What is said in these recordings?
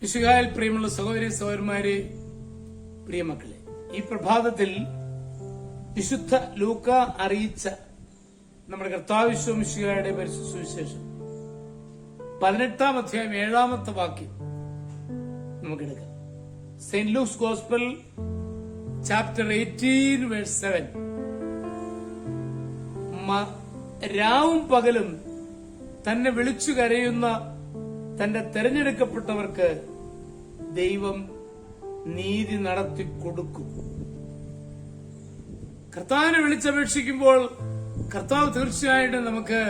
മിശിഹായിൽ പ്രിയമുള്ള സഹോദരി സഹോദരന്മാരെ, പ്രിയമക്കളെ, ഈ പ്രഭാതത്തിൽ വിശുദ്ധ ലൂക്ക അറിയിച്ച നമ്മുടെ കർത്താവ് മിശിഹായുടെ പരിശുദ്ധ സുവിശേഷം 18-ാം അധ്യായം 7-ാമത്തെ വാക്യം നമുക്കെടുക്കാം. Saint Luke's gospel chapter 18 verse 7. രാവും പകലും തന്നെ വിളിച്ചു കരയുന്ന തന്റെ തെരഞ്ഞെടുക്കപ്പെട്ടവർക്ക് ദൈവം നീതി നടത്തി കൊടുക്കും. കർത്താവിനെ വിളിച്ചപേക്ഷിക്കുമ്പോൾ കർത്താവ് തീർച്ചയായിട്ടും നമുക്ക്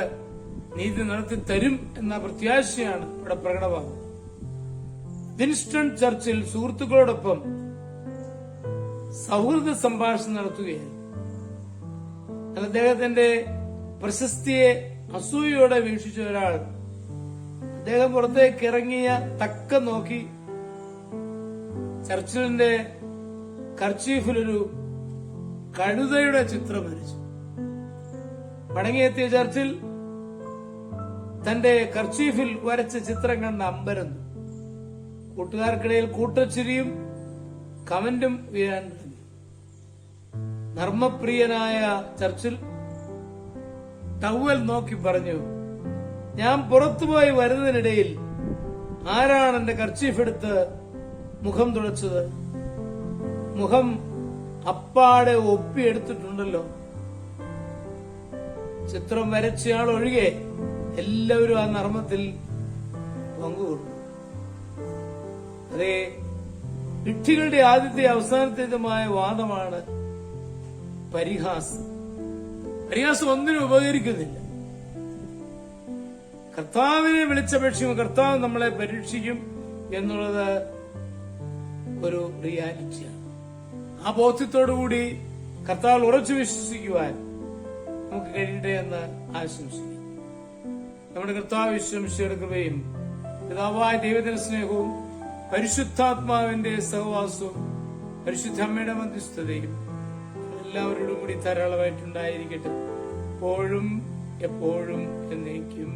നീതി നടത്തി തരും എന്ന പ്രത്യാശയാണ് ഇവിടെ പ്രകടമാകുന്നത്. വിൻസ്റ്റൺ ചർച്ചിൽ സുഹൃത്തുക്കളോടൊപ്പം സൗഹൃദ സംഭാഷണം നടത്തുകയായിരുന്നു. അദ്ദേഹത്തിന്റെ പ്രശസ്തിയെ അസൂയയോടെ വീക്ഷിച്ച ഒരാൾ അദ്ദേഹം പുറത്തേക്ക് ഇറങ്ങിയ തക്കം നോക്കി ചർച്ചിലിന്റെ കർച്ചീഫിലൊരു കഴുതയുടെ ചിത്രം വരച്ചു. മടങ്ങിയെത്തിയ ചർച്ചിൽ തന്റെ കർച്ചീഫിൽ വരച്ച ചിത്രം കണ്ട് അമ്പരന്നു. കൂട്ടുകാർക്കിടയിൽ കൂട്ടച്ചിരിയും കമന്റും ഉയരാൻ തുടങ്ങി. നർമ്മപ്രിയനായ ചർച്ചിൽ ടവൽ നോക്കി പറഞ്ഞു, ഞാൻ പുറത്തുപോയി വരുന്നതിനിടയിൽ ആരാണ് എന്റെ കർച്ചീഫ് എടുത്ത് മുഖം തുടച്ചത്? മുഖം അപ്പാടെ ഒപ്പിയെടുത്തിട്ടുണ്ടല്ലോ. ചിത്രം വരച്ചയാൾ ഒഴികെ എല്ലാവരും ആ നർമ്മത്തിൽ പങ്കുകൊണ്ടു. അതെ, വിഡ്ഢികളുടെ ആദ്യത്തെ അവസാനത്തേതുമായ വാദമാണ് പരിഹാസം. പരിഹാസം ഒന്നിനും ഉപകരിക്കുന്നില്ല. കർത്താവിനെ വിളിച്ചപേക്ഷിക്കും, കർത്താവ് നമ്മളെ പരീക്ഷിക്കും എന്നുള്ളത് ഒരു റിയാലിറ്റിയാണ്. ആ ബോധ്യത്തോടുകൂടി കർത്താവിൽ ഉറച്ചു വിശ്വസിക്കുവാൻ നമുക്ക് കഴിയട്ടെ എന്ന് ആശംസിക്കും. നമ്മുടെ കർത്താവ് വിശ്വസിയുടെ കൃപയും പിതാവായ ദൈവത്തിന്റെ സ്നേഹവും പരിശുദ്ധാത്മാവിന്റെ സഹവാസവും പരിശുദ്ധ അമ്മയുടെ മധ്യസ്ഥതയും എല്ലാവരോടും കൂടി ധാരാളമായിട്ടുണ്ടായിരിക്കട്ടെ, എപ്പോഴും എപ്പോഴും എന്നേക്കും.